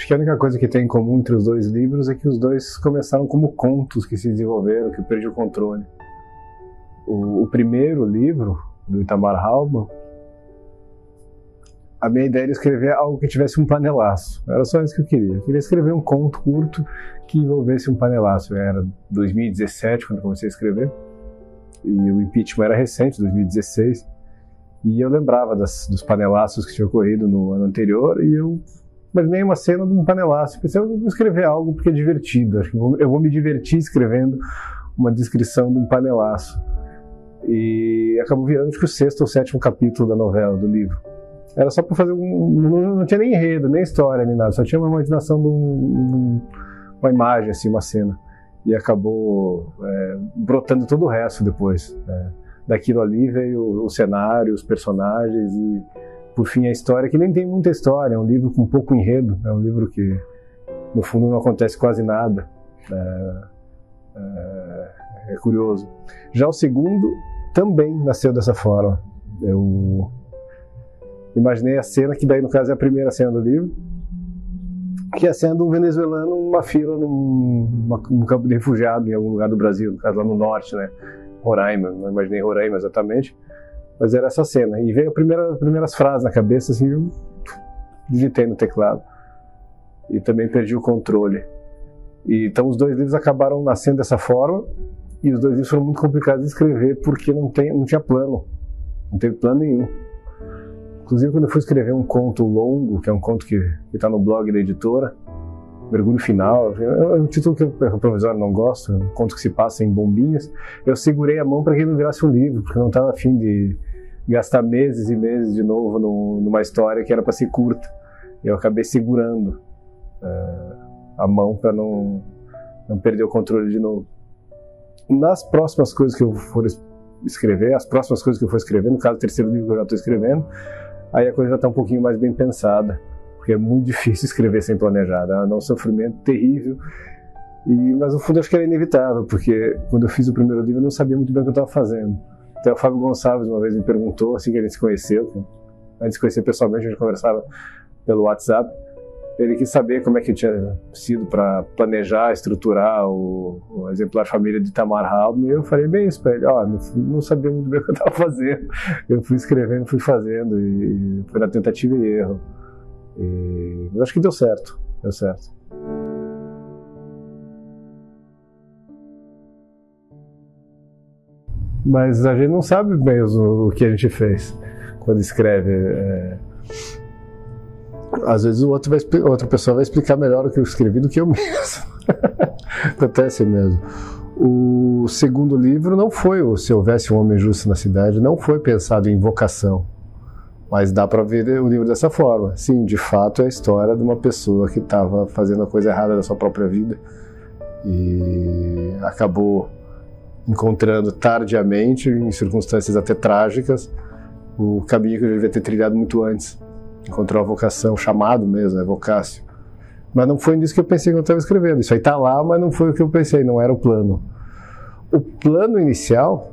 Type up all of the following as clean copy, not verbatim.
Acho que a única coisa que tem em comum entre os dois livros é que os dois começaram como contos que se desenvolveram, que eu perdi o controle. O primeiro livro, do Itamar Halban, a minha ideia era escrever algo que tivesse um panelaço. Era só isso que eu queria. Eu queria escrever um conto curto que envolvesse um panelaço. Era 2017 quando eu comecei a escrever. E o impeachment era recente, 2016. E eu lembrava dos panelaços que tinham ocorrido no ano anterior. E eu imaginei uma cena de um panelaço. Pensei, eu vou escrever algo porque é divertido. Acho que eu vou me divertir escrevendo uma descrição de um panelaço. E acabou virando, acho que o 6º ou 7º capítulo da novela, do livro. Era só para fazer não tinha nem enredo, nem história, nem nada. Só tinha uma imaginação de uma imagem, assim, uma cena. E acabou brotando todo o resto depois. Daquilo ali veio o cenário, os personagens e, por fim, a história, que nem tem muita história. É um livro com pouco enredo. É um livro que, no fundo, não acontece quase nada. É curioso. Já o segundo também nasceu dessa forma. Eu imaginei a cena, que daí no caso é a primeira cena do livro, que é a cena de um venezuelano numa fila num campo de refugiado em algum lugar do Brasil, no caso lá no norte, né? Roraima, não imaginei Roraima exatamente, mas era essa cena. E veio as primeiras frases na cabeça, assim, eu digitei no teclado. E também perdi o controle. E, então os dois livros acabaram nascendo dessa forma, e os dois livros foram muito complicados de escrever porque não tinha plano, não teve plano nenhum. Inclusive, quando eu fui escrever um conto longo, que é um conto que está no blog da editora, Mergulho Final, é um título que eu provisório não gosto, é um conto que se passa em bombinhas, eu segurei a mão para que ele não virasse um livro, porque eu não estava a fim de gastar meses e meses de novo numa história que era para ser curta. Eu acabei segurando a mão para não perder o controle de novo. Nas próximas coisas que eu for escrever, no caso, o terceiro livro que eu já estou escrevendo, aí a coisa já está um pouquinho mais bem pensada, porque é muito difícil escrever sem planejar, é um sofrimento terrível, mas no fundo acho que era inevitável, porque quando eu fiz o primeiro livro eu não sabia muito bem o que eu estava fazendo. Até o Fábio Gonçalves uma vez me perguntou, assim que a gente se conheceu, antes de se conhecer pessoalmente, a gente conversava pelo WhatsApp, ele quis saber como é que tinha sido para planejar, estruturar o exemplar família de Itamar Halban, e eu falei bem isso para ele, não sabia muito bem o que eu estava fazendo, eu fui escrevendo, fui fazendo, e foi na tentativa e erro, mas acho que deu certo. Mas a gente não sabe mesmo o que a gente fez quando escreve. Às vezes outra pessoa vai explicar melhor o que eu escrevi do que eu mesmo. Acontece mesmo. O segundo livro não foi o Se Houvesse um Homem Justo na Cidade, não foi pensado em vocação. Mas dá para ver o livro dessa forma. Sim, de fato é a história de uma pessoa que estava fazendo a coisa errada da sua própria vida e acabou encontrando tardiamente, em circunstâncias até trágicas, o caminho que eu devia ter trilhado muito antes. Encontrou a vocação, chamado mesmo, vocácio. Mas não foi nisso que eu pensei quando eu estava escrevendo. Isso aí está lá, mas não foi o que eu pensei, não era o plano. O plano inicial,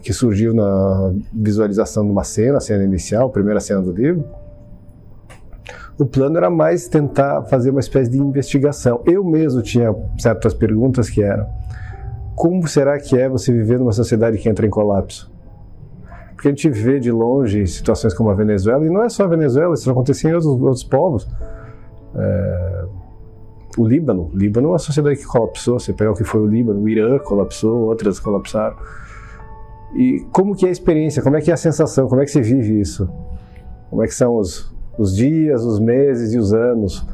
que surgiu na visualização de uma cena, a cena inicial, a primeira cena do livro, o plano era mais tentar fazer uma espécie de investigação. Eu mesmo tinha certas perguntas que eram: como será que é você viver numa sociedade que entra em colapso? Porque a gente vê de longe situações como a Venezuela, e não é só a Venezuela, isso acontecia em outros povos. O Líbano é uma sociedade que colapsou, você pega o que foi o Líbano, o Irã colapsou, outras colapsaram. E como que é a experiência, como é que é a sensação, como é que se vive isso? Como é que são os dias, os meses e os anos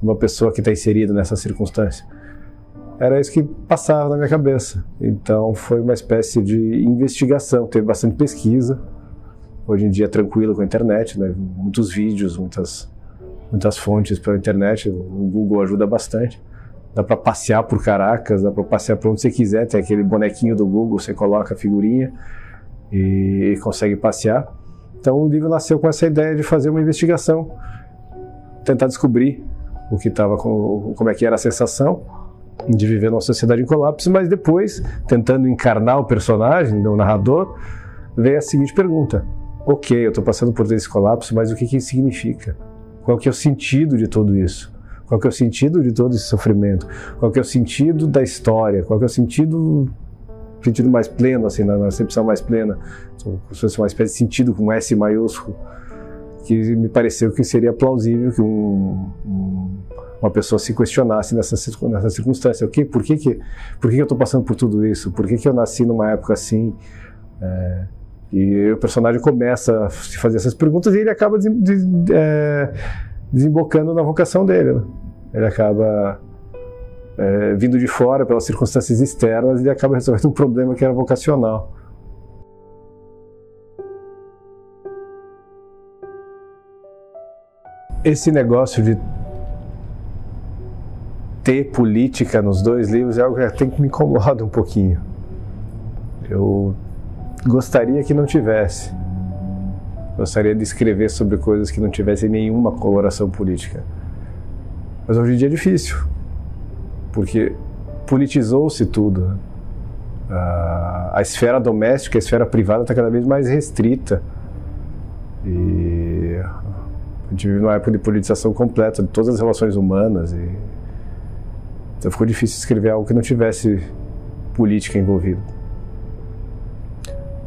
de uma pessoa que está inserida nessa circunstância? Era isso que passava na minha cabeça. Então foi uma espécie de investigação, teve bastante pesquisa. Hoje em dia é tranquilo com a internet, né? Muitos vídeos, muitas fontes pela internet, o Google ajuda bastante. Dá para passear por Caracas, dá para passear por onde você quiser, tem aquele bonequinho do Google, você coloca a figurinha e consegue passear. Então o livro nasceu com essa ideia de fazer uma investigação, tentar descobrir como é que era a sensação de viver numa sociedade em colapso, mas depois, tentando encarnar o personagem, o narrador, veio a seguinte pergunta: ok, eu estou passando por esse colapso, mas o que isso significa? Qual que é o sentido de tudo isso? Qual que é o sentido de todo esse sofrimento? Qual que é o sentido da história? Qual que é o sentido mais pleno, assim, na acepção mais plena? Como se fosse uma espécie de sentido com S maiúsculo, que me pareceu que seria plausível que uma pessoa se questionasse nessa circunstância. Por que eu estou passando por tudo isso? Por que eu nasci numa época assim? E o personagem começa a se fazer essas perguntas e ele acaba desembocando na vocação dele, né? Ele acaba vindo de fora pelas circunstâncias externas e ele acaba resolvendo um problema que era vocacional. Esse negócio de ter política nos dois livros é algo que até me incomoda um pouquinho. Eu gostaria que não tivesse. Gostaria de escrever sobre coisas que não tivessem nenhuma coloração política. Mas hoje em dia é difícil, porque politizou-se tudo. A esfera doméstica, a esfera privada está cada vez mais restrita. E a gente vive numa época de politização completa de todas as relações humanas. Então ficou difícil escrever algo que não tivesse política envolvida.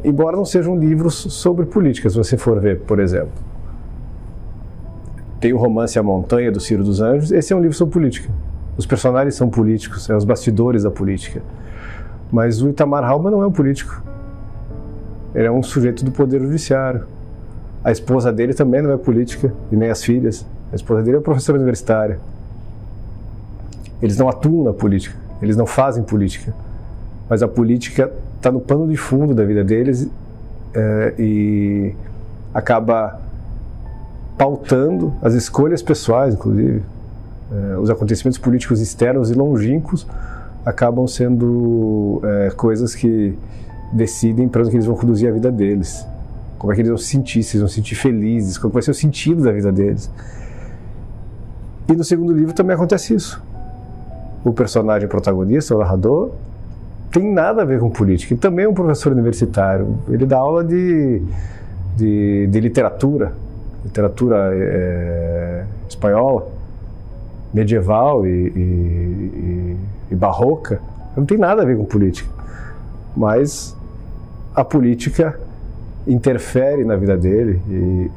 Embora não sejam livros sobre política, se você for ver, por exemplo. Tem o romance A Montanha, do Ciro dos Anjos. Esse é um livro sobre política. Os personagens são políticos, são os bastidores da política. Mas o Itamar Halman não é um político. Ele é um sujeito do Poder Judiciário. A esposa dele também não é política, e nem as filhas. A esposa dele é professora universitária. Eles não atuam na política, eles não fazem política. Mas a política está no pano de fundo da vida deles e acaba pautando as escolhas pessoais, inclusive. Os acontecimentos políticos externos e longínquos acabam sendo coisas que decidem para onde eles vão conduzir a vida deles. Como é que eles vão se sentir, se eles vão se sentir felizes, qual vai ser o sentido da vida deles. E no segundo livro também acontece isso. O personagem protagonista, o narrador, tem nada a ver com política. Ele também é um professor universitário. Ele dá aula de literatura espanhola, medieval e barroca. Não tem nada a ver com política. Mas a política interfere na vida dele e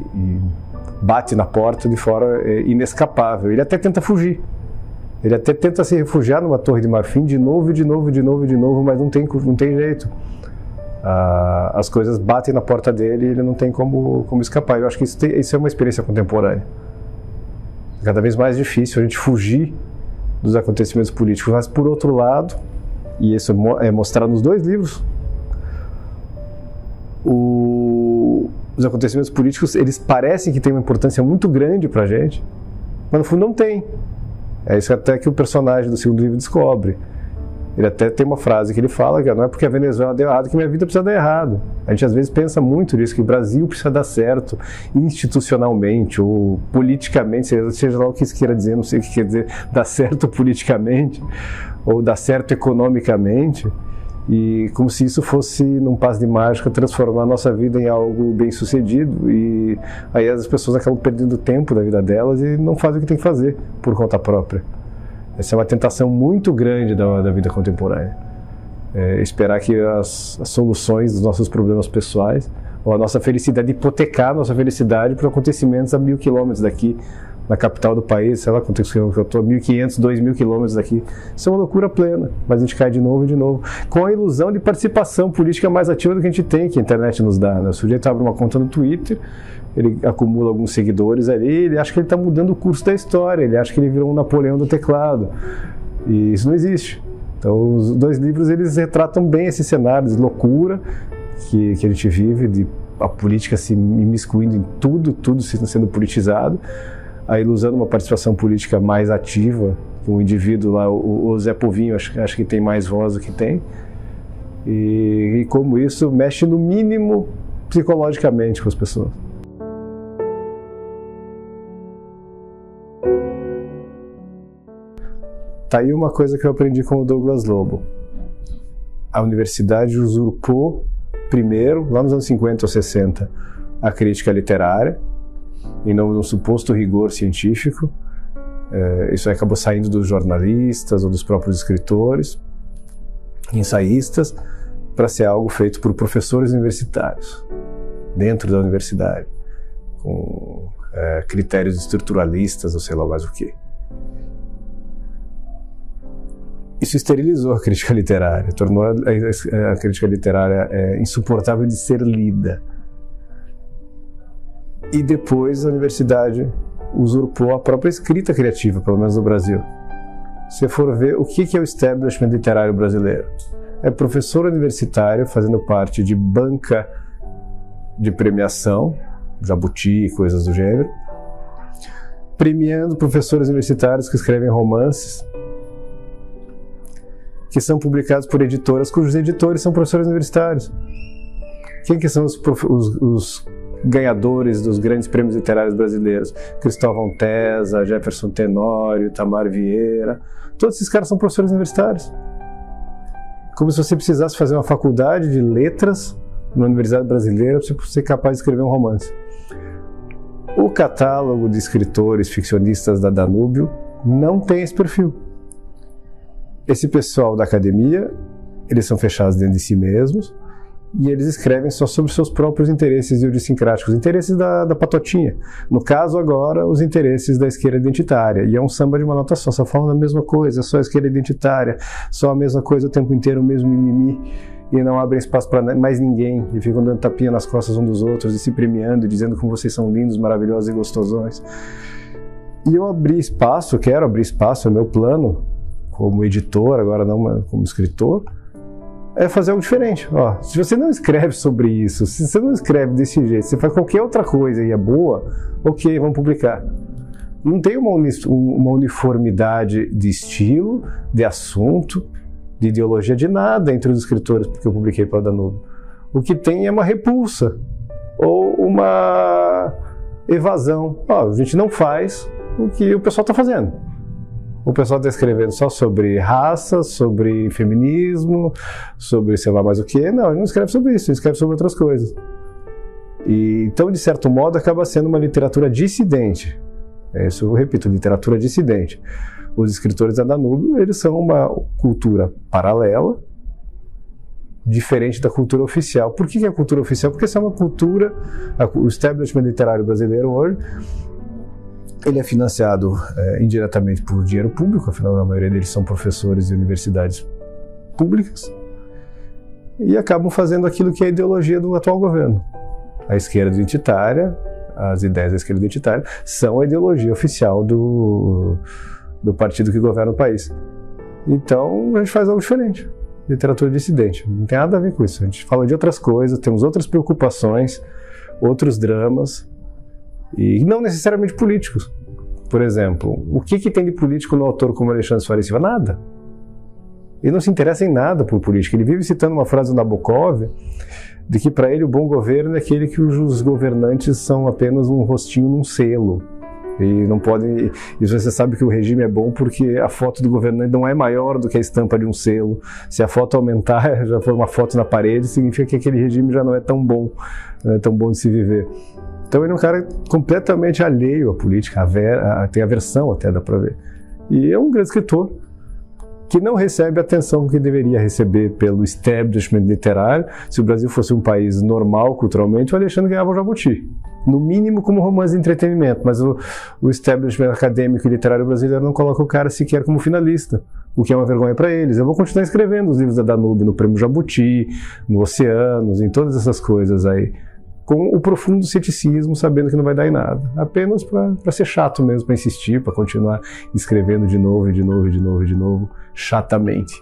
bate na porta de forma inescapável. Ele até tenta fugir. Ele até tenta se refugiar numa torre de marfim de novo, mas não tem jeito. As coisas batem na porta dele e ele não tem como escapar. Eu acho que isso é uma experiência contemporânea. Cada vez mais difícil a gente fugir dos acontecimentos políticos. Mas, por outro lado, e isso é mostrado nos dois livros, os acontecimentos políticos, eles parecem que têm uma importância muito grande para a gente, mas no fundo não tem. É isso até que o personagem do segundo livro descobre. Ele até tem uma frase que ele fala que não é porque a Venezuela deu errado que minha vida precisa dar errado. A gente às vezes pensa muito nisso, que o Brasil precisa dar certo institucionalmente ou politicamente, seja lá o que isso queira dizer, não sei o que quer dizer, dar certo politicamente ou dar certo economicamente. E como se isso fosse, num passe de mágica, transformar a nossa vida em algo bem sucedido. E aí as pessoas acabam perdendo tempo da vida delas e não fazem o que tem que fazer por conta própria. Essa é uma tentação muito grande da vida contemporânea. Esperar que as soluções dos nossos problemas pessoais, ou a nossa felicidade, hipotecar a nossa felicidade por acontecimentos a 1.000 quilômetros daqui, na capital do país, sei lá quanto eu estou, 1.500, 2.000 quilômetros daqui. Isso é uma loucura plena, mas a gente cai de novo e de novo, com a ilusão de participação política mais ativa do que a gente tem, que a internet nos dá, né? O sujeito abre uma conta no Twitter, ele acumula alguns seguidores ali, ele acha que ele está mudando o curso da história, ele acha que ele virou um Napoleão do teclado, e isso não existe. Então os dois livros, eles retratam bem esse cenário de loucura que a gente vive, de a política se imiscuindo em tudo sendo politizado, a ilusão de uma participação política mais ativa, que um indivíduo lá, o Zé Povinho, acho que tem mais voz do que tem, e como isso mexe no mínimo psicologicamente com as pessoas. Tá aí uma coisa que eu aprendi com o Douglas Lobo. A universidade usurpou primeiro, lá nos anos 50 ou 60, a crítica literária, em nome de um suposto rigor científico. Isso aí acabou saindo dos jornalistas ou dos próprios escritores, ensaístas, para ser algo feito por professores universitários, dentro da universidade, com critérios estruturalistas ou sei lá mais o quê. Isso esterilizou a crítica literária, tornou a crítica literária insuportável de ser lida. E depois a universidade usurpou a própria escrita criativa, pelo menos no Brasil. Se você for ver o que é o establishment literário brasileiro, é professor universitário fazendo parte de banca de premiação, Jabuti, coisas do gênero, premiando professores universitários que escrevem romances, que são publicados por editoras cujos editores são professores universitários. Quem que são os ganhadores dos grandes prêmios literários brasileiros? Cristóvão Tesa, Jefferson Tenório, Tamar Vieira. Todos esses caras são professores universitários. Como se você precisasse fazer uma faculdade de letras na universidade brasileira para você ser capaz de escrever um romance. O catálogo de escritores ficcionistas da Danúbio não tem esse perfil. Esse pessoal da academia, eles são fechados dentro de si mesmos e eles escrevem só sobre seus próprios interesses idiosincráticos, interesses da patotinha. No caso agora, os interesses da esquerda identitária. E é um samba de uma nota só falam a mesma coisa, só a esquerda identitária, só a mesma coisa o tempo inteiro, o mesmo mimimi, e não abrem espaço para mais ninguém, e ficam dando tapinha nas costas um dos outros, e se premiando, e dizendo como vocês são lindos, maravilhosos e gostosões. E eu quero abrir espaço, é meu plano, como editor, agora não como escritor, é fazer algo diferente. Se você não escreve sobre isso, se você não escreve desse jeito, se você faz qualquer outra coisa e é boa, ok, vamos publicar. Não tem uma uniformidade de estilo, de assunto, de ideologia, de nada entre os escritores que eu publiquei para a Danúbio. O que tem é uma repulsa ou uma evasão. A gente não faz o que o pessoal está fazendo. O pessoal está escrevendo só sobre raça, sobre feminismo, sobre sei lá mais o que. Não, ele não escreve sobre isso, ele escreve sobre outras coisas. Então, de certo modo, acaba sendo uma literatura dissidente. Isso eu repito, literatura dissidente. Os escritores da Danúbio, eles são uma cultura paralela, diferente da cultura oficial. Por que é a cultura oficial? Porque essa é uma cultura, o establishment literário brasileiro hoje, ele é financiado indiretamente por dinheiro público, afinal a maioria deles são professores de universidades públicas, e acabam fazendo aquilo que é a ideologia do atual governo. A esquerda identitária, as ideias da esquerda identitária, são a ideologia oficial do partido que governa o país. Então a gente faz algo diferente, literatura dissidente, não tem nada a ver com isso. A gente fala de outras coisas, temos outras preocupações, outros dramas, e não necessariamente políticos. Por exemplo, o que tem de político no autor como Alexandre Soares Silva? Nada. Ele não se interessa em nada por política. Ele vive citando uma frase do Nabokov, de que para ele o bom governo é aquele que os governantes são apenas um rostinho num selo. E não podem. E você sabe que o regime é bom porque a foto do governante não é maior do que a estampa de um selo. Se a foto aumentar, já for uma foto na parede, significa que aquele regime já não é tão bom, não é tão bom de se viver. Então ele é um cara completamente alheio à política, tem aversão até, dá para ver. E é um grande escritor que não recebe a atenção que deveria receber pelo establishment literário. Se o Brasil fosse um país normal culturalmente, o Alexandre ganhava o Jabuti. No mínimo como romance de entretenimento, mas o establishment acadêmico e literário brasileiro não coloca o cara sequer como finalista, o que é uma vergonha para eles. Eu vou continuar escrevendo os livros da Danúbio no Prêmio Jabuti, no Oceanos, em todas essas coisas aí, com o profundo ceticismo, sabendo que não vai dar em nada. Apenas para ser chato mesmo, para insistir, para continuar escrevendo de novo, chatamente.